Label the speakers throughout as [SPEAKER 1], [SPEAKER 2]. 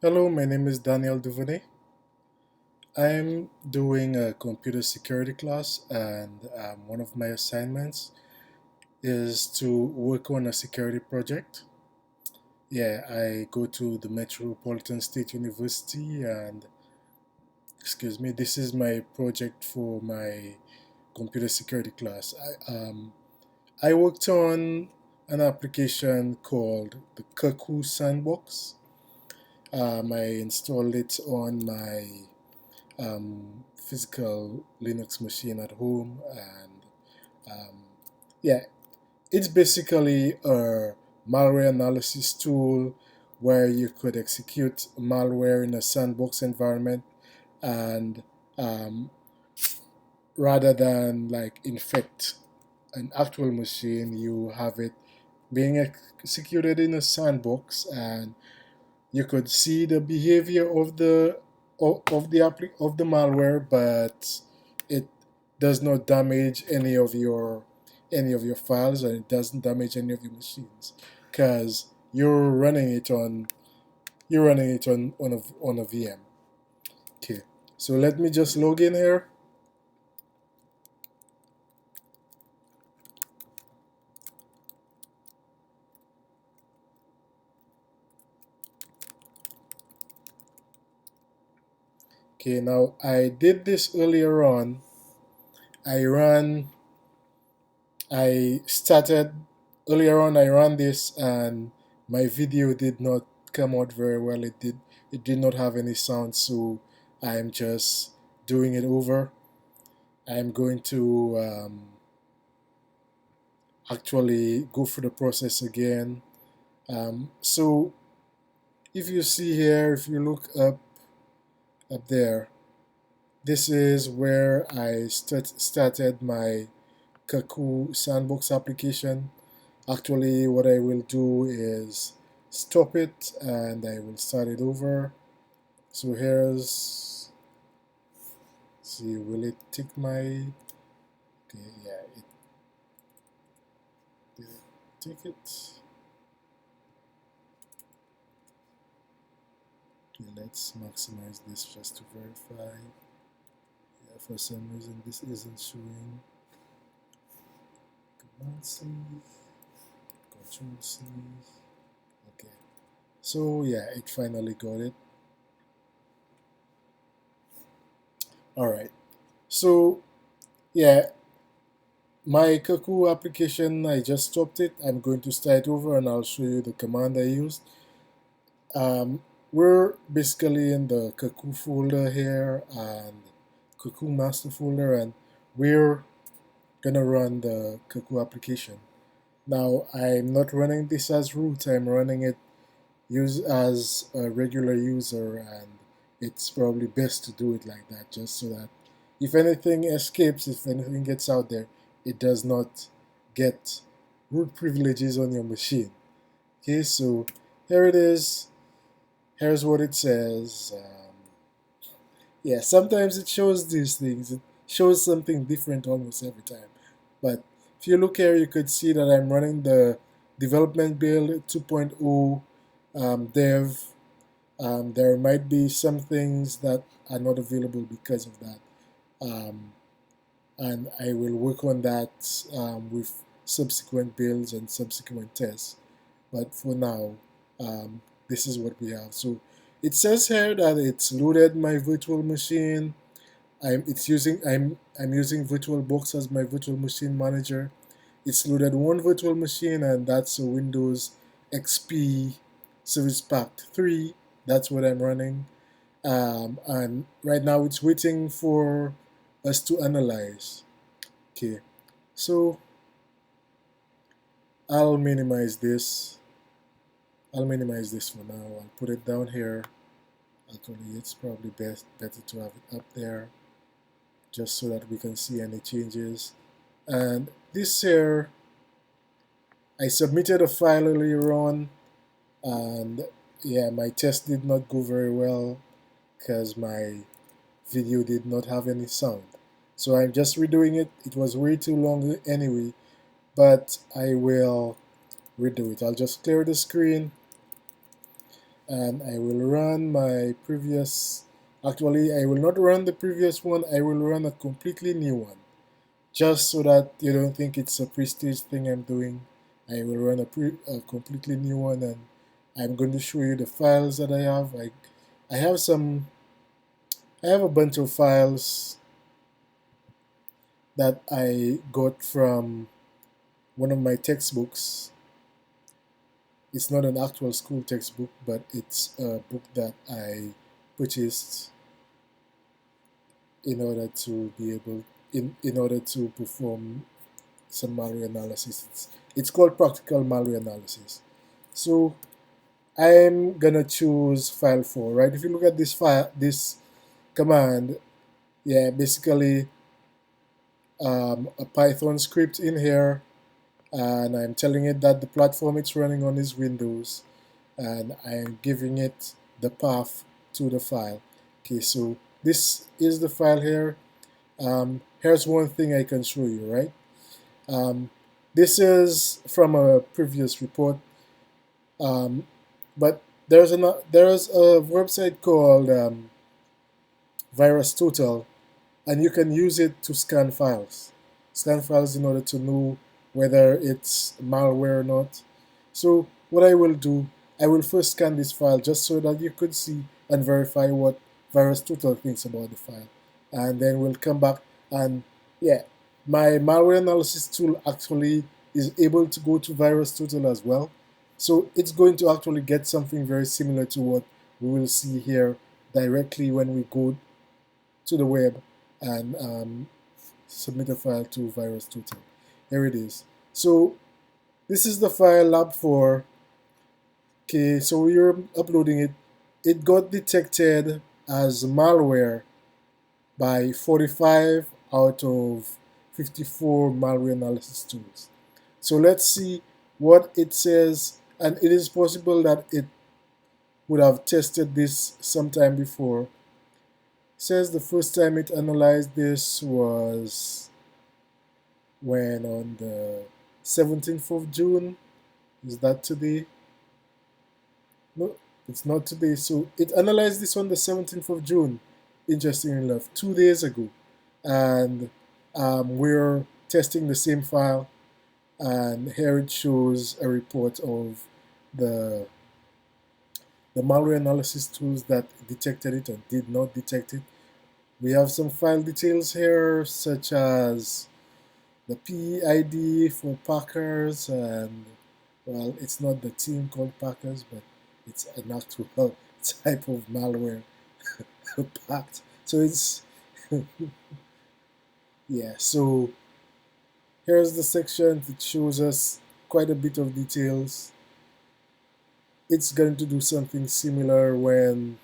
[SPEAKER 1] Hello, my name is Daniel Duvernay. I'm doing a computer security class, and one of my assignments is to work on a security project. Yeah, I go to the Metropolitan State University, and excuse me, this is my project for my computer security class. I worked on an application called the Cuckoo Sandbox. I installed it on my physical Linux machine at home, and um, yeah, it's basically a malware analysis tool where you could execute malware in a sandbox environment, and um, rather than like infect an actual machine, you have it being executed in a sandbox, and you could see the behavior of the malware, but it does not damage any of your files, and it doesn't damage any of your machines because you're running it on a VM. Okay, so let me just log in here. Okay, now I did this earlier on. I ran I started earlier on. I ran this, and my video did not come out very well. It did not have any sound, so I'm just doing it over. I'm going to actually go through the process again. So if you see here, if you look up there, this is where I started my Cuckoo Sandbox application. Actually, what I will do is stop it and I will start it over. So here's, see, will it take my, okay, yeah, it did it take it. Okay, let's maximize this just to verify. Yeah, for some reason this isn't showing. Command C, Control C. Okay, so yeah, it finally got it. All right, so yeah, my Cuckoo application, I just stopped it. I'm going to start over and I'll show you the command I used. Um, we're basically in the Cuckoo folder here and Cuckoo master folder, and we're gonna run the Cuckoo application. Now, I'm not running this as root, I'm running it use as a regular user, and it's probably best to do it like that just so that if anything escapes, if anything gets out there, it does not get root privileges on your machine. Okay, so here it is. Here's what it says. Yeah, sometimes it shows these things. It shows something different almost every time. But if you look here, you could see that I'm running the development build 2.0 dev. There might be some things that are not available because of that. Um, and I will work on that with subsequent builds and subsequent tests. But for now, this is what we have. So it says here that it's loaded my virtual machine. I'm using VirtualBox as my virtual machine manager. It's loaded one virtual machine, and that's a Windows XP Service Pack 3. That's what I'm running. And right now it's waiting for us to analyze. Okay, so I'll minimize this. I'll minimize this for now. I'll put it down here. Actually, it's probably better to have it up there just so that we can see any changes. And this here, I submitted a file earlier on, and yeah, my test did not go very well because my video did not have any sound. So I'm just redoing it. It was way too long anyway, but I will redo it. I'll just clear the screen, and I will run my previous, actually I will not run the previous one, I will run a completely new one, just so that you don't think it's a prestige thing I'm doing. I will run a completely new one, and I'm going to show you the files that I have. I have some, I have a bunch of files that I got from one of my textbooks. It's not an actual school textbook, but it's a book that I purchased in order to be able, in order to perform some malware analysis. It's called practical malware analysis. So I'm gonna choose file 4, right? If you look at this file, this command, yeah, basically a Python script in here, and I'm telling it that the platform it's running on is Windows, and I'm giving it the path to the file. Okay, so this is the file here. Here's one thing I can show you, right? Um, this is from a previous report, um, but there's a website called Virus Total, and you can use it to scan files in order to know whether it's malware or not. So what I will do, I will first scan this file just so that you could see and verify what Virus Total thinks about the file, and then we'll come back, and yeah, my malware analysis tool actually is able to go to Virus Total as well. So it's going to actually get something very similar to what we will see here directly when we go to the web and submit a file to VirusTotal. Here it is. So this is the file lab4. Okay, so we're uploading it. It got detected as malware by 45 out of 54 malware analysis tools. So let's see what it says, and it is possible that it would have tested this sometime before. It says the first time it analyzed this was when on the 17th of June. Is that today? No, it's not today. So it analyzed this on the 17th of June, interestingly enough, 2 days ago. And we're testing the same file. And here it shows a report of the, the malware analysis tools that detected it and did not detect it. We have some file details here, such as the PID for Packers, and well, it's not the team called Packers, but it's an actual type of malware packed. So it's yeah. So here's the section. It shows us quite a bit of details. It's going to do something similar when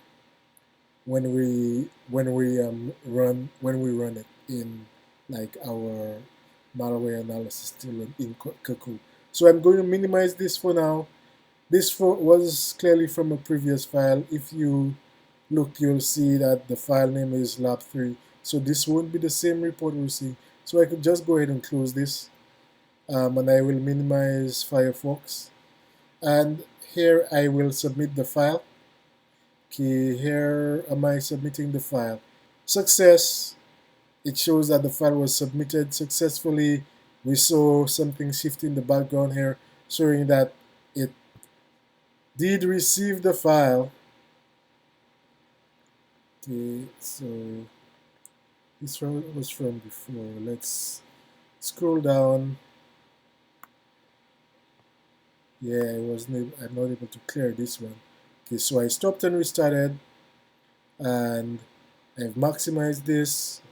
[SPEAKER 1] we run it in like our malware analysis tool in Cuckoo. So I'm going to minimize this for now. This was clearly from a previous file. If you look, you'll see that the file name is lab3. So this won't be the same report we'll see. So I could just go ahead and close this, and I will minimize Firefox. And here I will submit the file. Okay, here am I submitting the file. Success. It shows that the file was submitted successfully. We saw something shift in the background here, showing that it did receive the file. Okay, so this one was from before. Let's scroll down. Yeah, I'm not able to clear this one. Okay, so I stopped and restarted, and I've maximized this.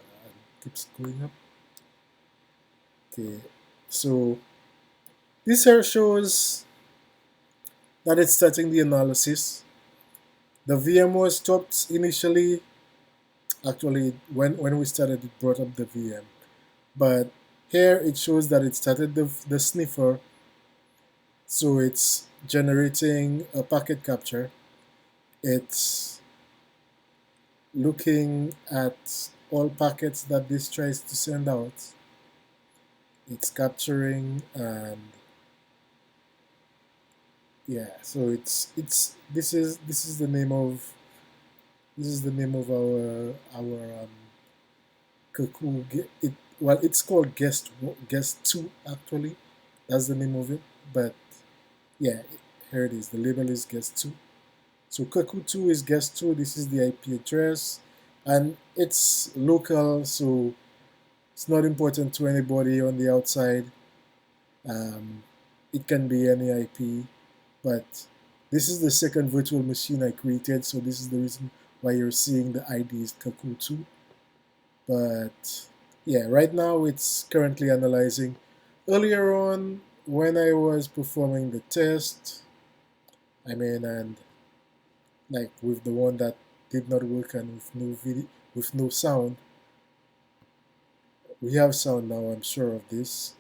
[SPEAKER 1] Keeps going up. Okay, so this here shows that it's starting the analysis. The VM was stopped initially. Actually, when we started, it brought up the VM. But here it shows that it started the sniffer. So it's generating a packet capture. It's looking at all packets that this tries to send out. It's capturing, and Yeah, so this is the name of our Cuckoo. Well, it's called Guest Two actually. That's the name of it. But yeah, here it is. The label is Guest Two. So Cuckoo Two is Guest Two. This is the IP address, and it's local, so it's not important to anybody on the outside. Um, it can be any IP, but this is the second virtual machine I created, so this is the reason why you're seeing the ID is Cuckoo 2. But yeah, right now it's currently analyzing. Earlier on, when I was performing the test, and like with the one that did not work and with no video, with no sound, we have sound now, I'm sure of this.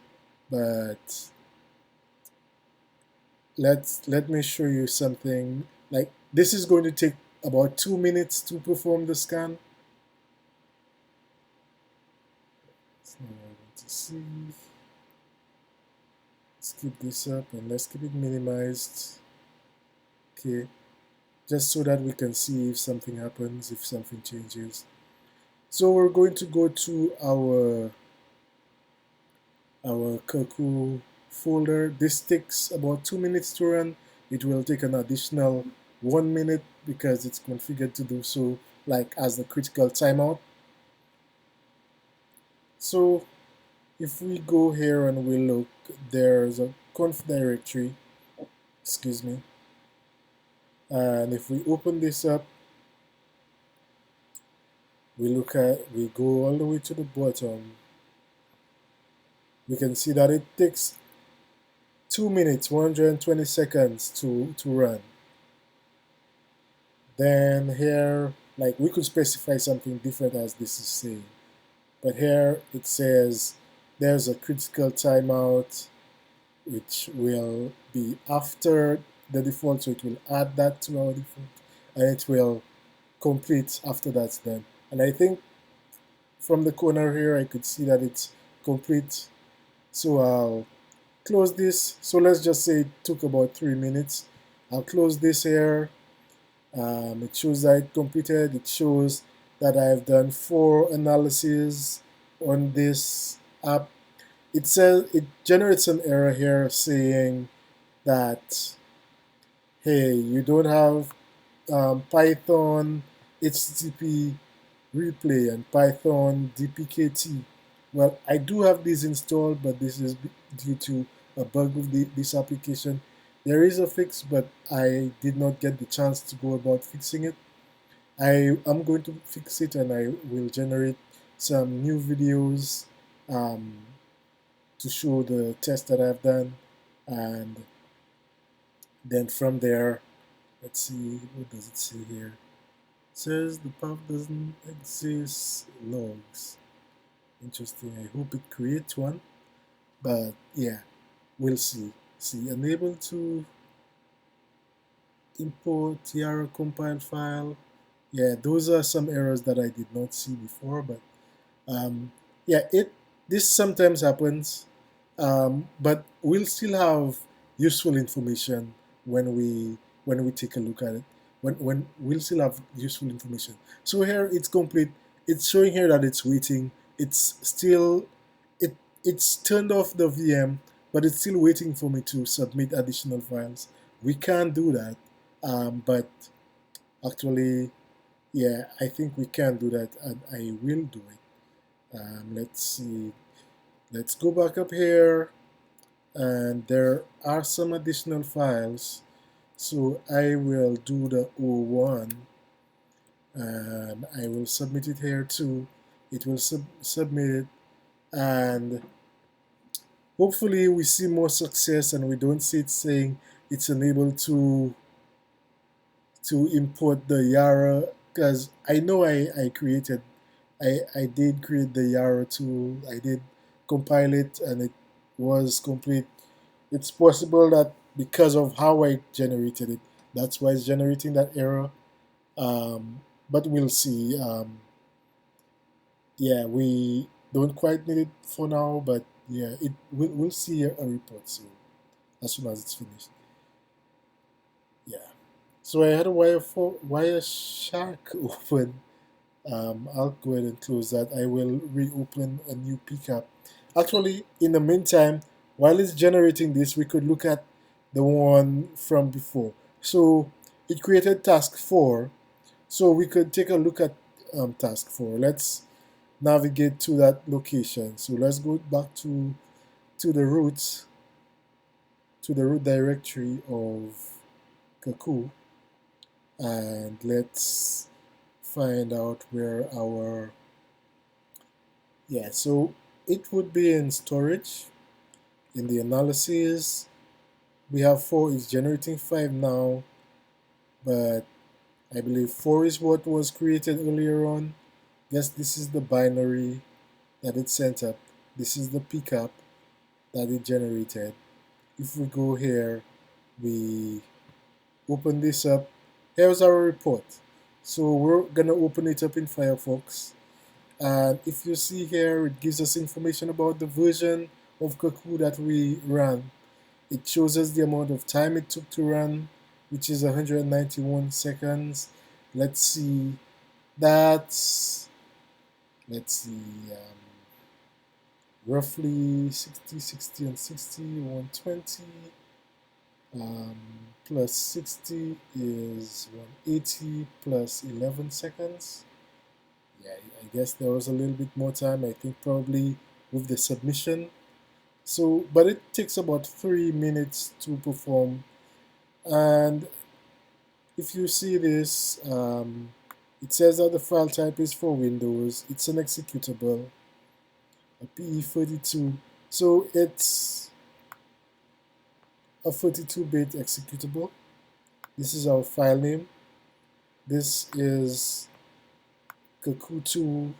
[SPEAKER 1] But let me show you something. Like this is going to take about 2 minutes to perform the scan. So I want to see. Let's keep this up and let's keep it minimized. Okay, just so that we can see if something happens, if something changes. So we're going to go to our Cuckoo folder. This takes about 2 minutes to run. It will take an additional 1 minute because it's configured to do so, like as the critical timeout. So if we go here and we look, there's a conf directory, excuse me, and if we open this up, we go all the way to the bottom, we can see that it takes 2 minutes, 120 seconds to run. Then here, like we could specify something different as this is saying. But here it says there's a critical timeout which will be after the default, so it will add that to our default and it will complete after that's done. And I think from the corner here I could see that it's complete. So I'll close this. So let's just say it took about 3 minutes. I'll close this here. It shows that it completed. It shows that I've done 4 analyses on this app. It says it generates an error here saying that hey, you don't have Python HTTP replay and Python DPKT. Well, I do have these installed, but this is due to a bug with this application. There is a fix, but I did not get the chance to go about fixing it. I am going to fix it and I will generate some new videos um, to show the test that I've done. And then from there, let's see, what does it say here? It says the path doesn't exist logs. Interesting. I hope it creates one. But yeah, we'll see. See, unable to import Yara compile file. Yeah, those are some errors that I did not see before, but um, yeah, this sometimes happens, but we'll still have useful information when we take a look at it. When we'll still have useful information. So here it's complete. It's showing here that it's waiting. It's still it's turned off the VM, but it's still waiting for me to submit additional files. We can't do that, but actually, yeah, I think we can do that, and I will do it. Let's see. Let's go back up here, and there are some additional files. So I will do the O1, and I will submit it here too. It will submit it, and hopefully we see more success, and we don't see it saying it's unable to import the Yara, because I know I did create the Yara tool. I did compile it and it was complete. It's possible that because of how I generated it, that's why it's generating that error. But we'll see. Yeah, we don't quite need it for now, but yeah, we'll see a report soon as soon as it's finished. Yeah. So I had a Wireshark open. I'll go ahead and close that. I will reopen a new pickup. Actually, in the meantime, while it's generating this, we could look at the one from before. So it created task 4. So we could take a look at task 4. Let's navigate to that location. So let's go back to the roots, to the root directory of Cuckoo, and let's find out where our, yeah, so it would be in storage. In the analysis, we have 4 is generating 5 now, but I believe 4 is what was created earlier on. Yes, this is the binary that it sent up. This is the pickup that it generated. If we go here, we open this up. Here's our report. So we're gonna open it up in Firefox. And if you see here, it gives us information about the version of Cuckoo that we ran. It shows us the amount of time it took to run, which is 191 seconds. Let's see, that's, let's see, roughly 60, 60, and 60, 120. Um, plus 60 is 180 plus 11 seconds. Yeah, I guess there was a little bit more time, I think probably with the submission. So, but it takes about 3 minutes to perform. And if you see this, it says that the file type is for Windows. It's an executable, a PE32. So it's a 32-bit executable. This is our file name. This is Cuckoo 2.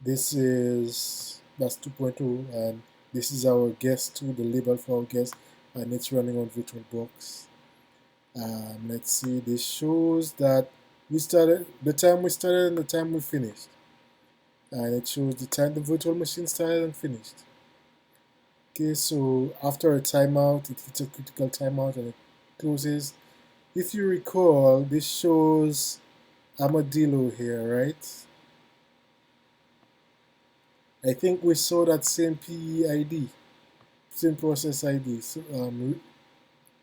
[SPEAKER 1] This is, that's 2.0, and this is our guest 2, the label for our guest, and it's running on VirtualBox. Let's see, this shows that we started, the time we started and the time we finished. And it shows the time the virtual machine started and finished. Okay, so after a timeout, it hits a critical timeout and it closes. If you recall, this shows Armadillo here, right? I think we saw that same PE ID, same process ID, so,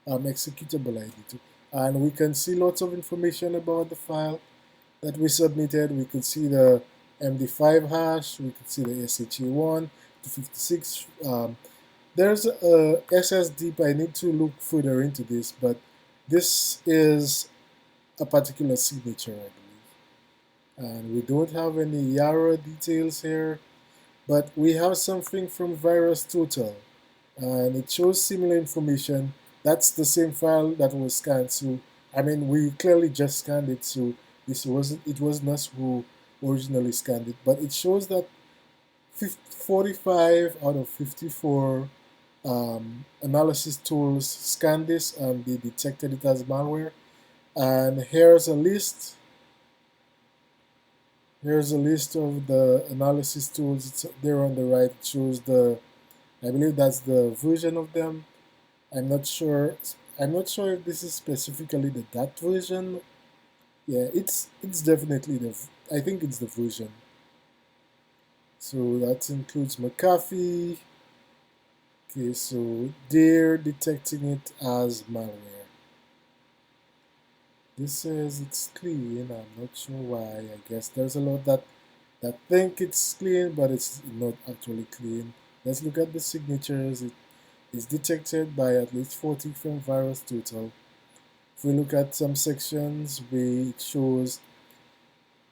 [SPEAKER 1] executable ID too. And we can see lots of information about the file that we submitted. We could see the MD5 hash, we could see the SHA1 to 56. There's a SSD, but I need to look further into this, but this is a particular signature, I believe. And we don't have any Yara details here, but we have something from Virus Total, and it shows similar information. That's the same file that was scanned. So, I mean, we clearly just scanned it, so it wasn't us who originally scanned it, but it shows that 45 out of 54 analysis tools scanned this and they detected it as malware. And here's a list. Here's a list of the analysis tools. It's there on the right. It shows the, I believe that's the version of them. I'm not sure. I'm not sure if this is specifically the that version. Yeah, it's definitely the. I think it's the version. So that includes McAfee. Okay, so they're detecting it as malware. This says it's clean. I'm not sure why. I guess there's a lot that think it's clean, but it's not actually clean. Let's look at the signatures. It is detected by at least 40 from virus total. If we look at some sections, it shows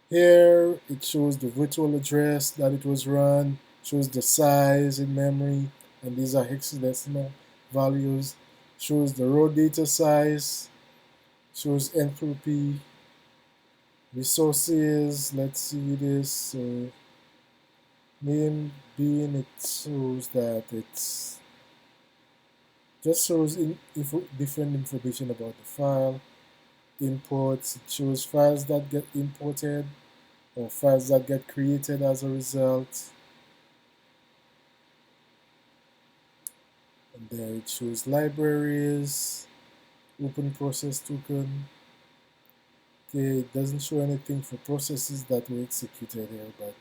[SPEAKER 1] here, it shows the virtual address that it was run, shows the size in memory, and these are hexadecimal values, shows the raw data size, shows entropy, resources. Let's see this. Name being, it shows that it's just shows different information about the file. Imports, it shows files that get imported or files that get created as a result. And there it shows libraries. Open process token. Okay, it doesn't show anything for processes that were executed here, but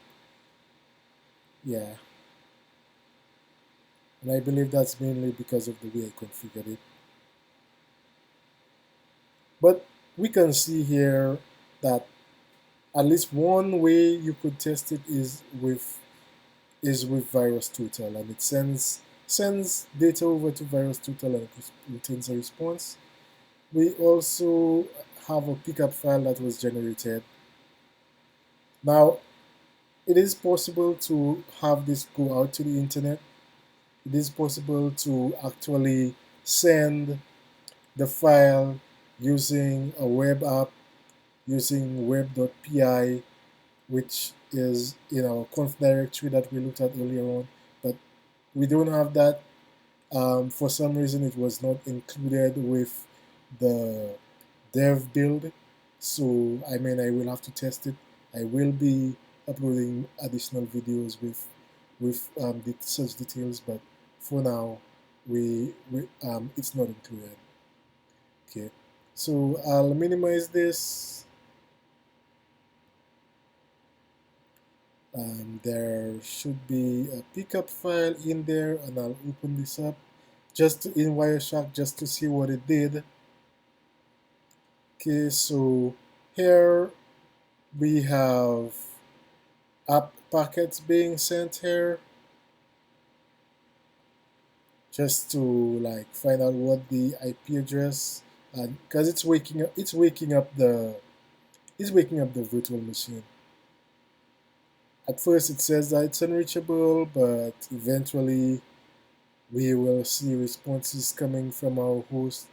[SPEAKER 1] yeah. And I believe that's mainly because of the way I configured it. But we can see here that at least one way you could test it is with VirusTotal, and it sends data over to VirusTotal and it returns a response. We also have a pickup file that was generated. Now, it is possible to have this go out to the internet. It is possible to actually send the file using a web app, using web.py, which is in our conf directory that we looked at earlier on. But we don't have that. For some reason, it was not included with the dev build. So, I mean, I will have to test it. I will be uploading additional videos with such details, but for now, it's not included. Okay, so I'll minimize this. There should be a pickup file in there, and I'll open this up in Wireshark just to see what it did. Okay, so here we have app packets being sent here, just to like find out what the IP address, and because it's waking up the virtual machine. At first it says that it's unreachable, but eventually we will see responses coming from our host.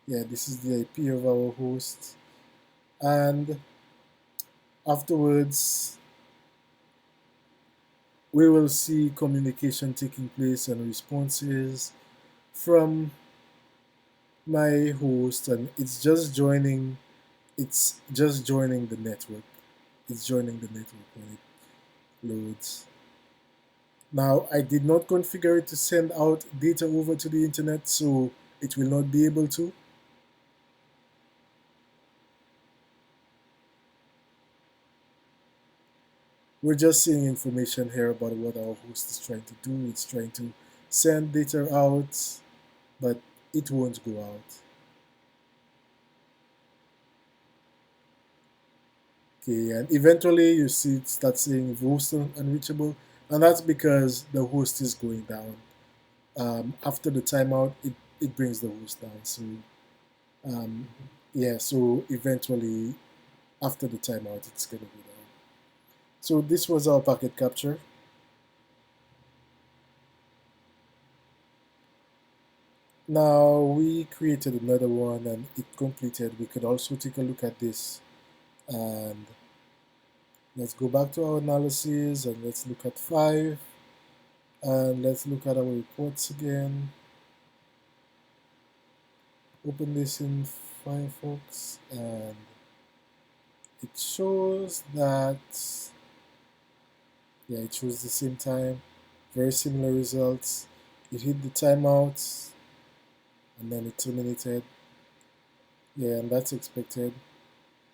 [SPEAKER 1] Yeah, this is the IP of our host. And afterwards, we will see communication taking place and responses from my host, and it's just joining the network. It's joining the network when it loads. Now, I did not configure it to send out data over to the internet, so it will not be able to. We're just seeing information here about what our host is trying to do. It's trying to send data out, but it won't go out. Okay, and eventually you see it start saying host unreachable, and that's because the host is going down. After the timeout, it brings the host down. So um, yeah, so eventually after the timeout, it's gonna go down. So this was our packet capture. Now we created another one and it completed. We could also take a look at this, and let's go back to our analysis and let's look at 5, and let's look at our reports again. Open this in Firefox, and it shows that, yeah, it shows the same time, very similar results. It hit the timeout and then it terminated. Yeah, and that's expected.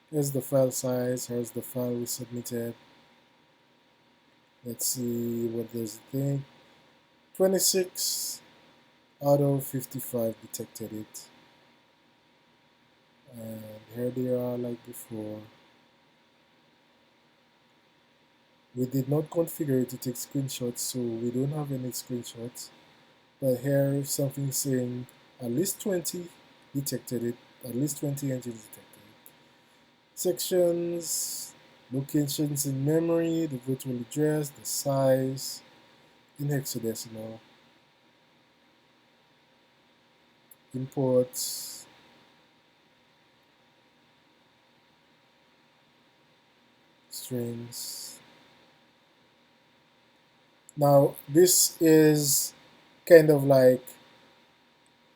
[SPEAKER 1] Here's the file size, here's the file we submitted. Let's see what does it think. 26 out of 55 detected it. And here they are like before. We did not configure it to take screenshots, so we don't have any screenshots. But here something saying at least 20 detected it, at least 20 engines detected it. Sections, locations in memory, the virtual address, the size, in hexadecimal, imports, strings. Now this is kind of like,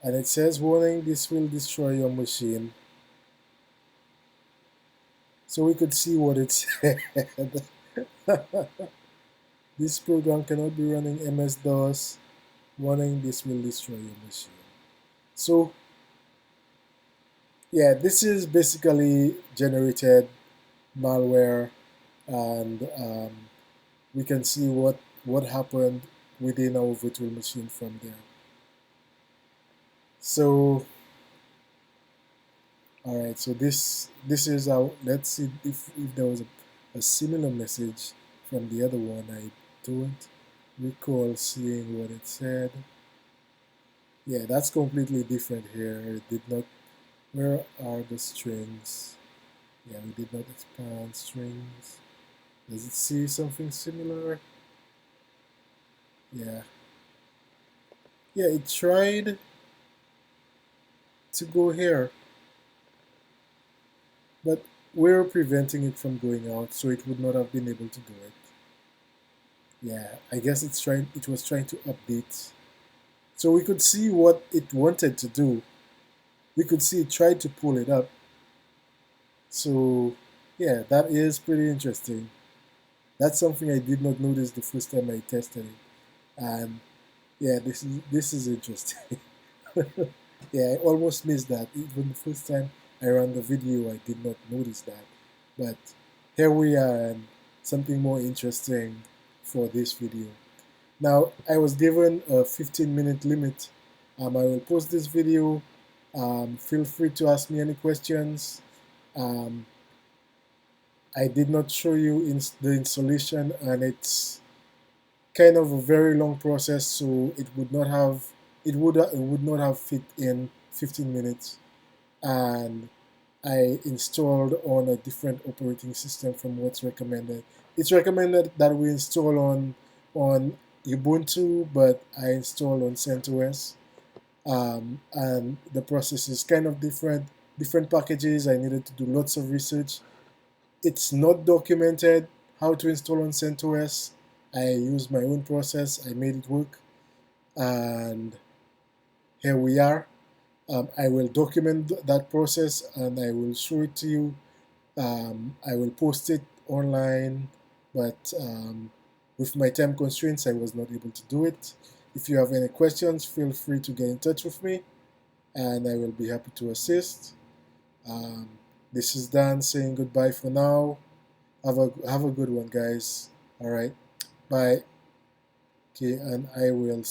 [SPEAKER 1] and it says warning, this will destroy your machine. So we could see what it said. This program cannot be running MS-DOS. Warning, this will destroy your machine. So Yeah, this is basically generated malware, and we can see what happened within our virtual machine from there. So, all right. So this is our. Let's see if there was a similar message from the other one. I don't recall seeing what it said. Yeah, that's completely different here. It did not. Where are the strings? Yeah, we did not expand strings. Does it see something similar? Yeah. Yeah, it tried to go here, but we're preventing it from going out, so it would not have been able to do it. Yeah, I guess it was trying to update. So we could see what it wanted to do. We could see it tried to pull it up. So yeah, that is pretty interesting. That's something I did not notice the first time I tested it. And yeah, this is interesting. Yeah, I almost missed that. Even the first time I ran the video, I did not notice that. But here we are, and something more interesting for this video. Now, I was given a 15-minute limit. I will post this video. Feel free to ask me any questions. Um, I did not show you the installation, and it's kind of a very long process, so it would not have fit in 15 minutes. And I installed on a different operating system from what's recommended. It's recommended that we install on Ubuntu, but I installed on CentOS, and the process is kind of different. Different packages. I needed to do lots of research. It's not documented how to install on CentOS. I used my own process. I made it work, and here we are. I will document that process and I will show it to you. I will post it online, but with my time constraints, I was not able to do it. If you have any questions, feel free to get in touch with me, and I will be happy to assist. Um, this is Dan saying goodbye for now. Have a good one, guys. All right, bye. Okay, and I will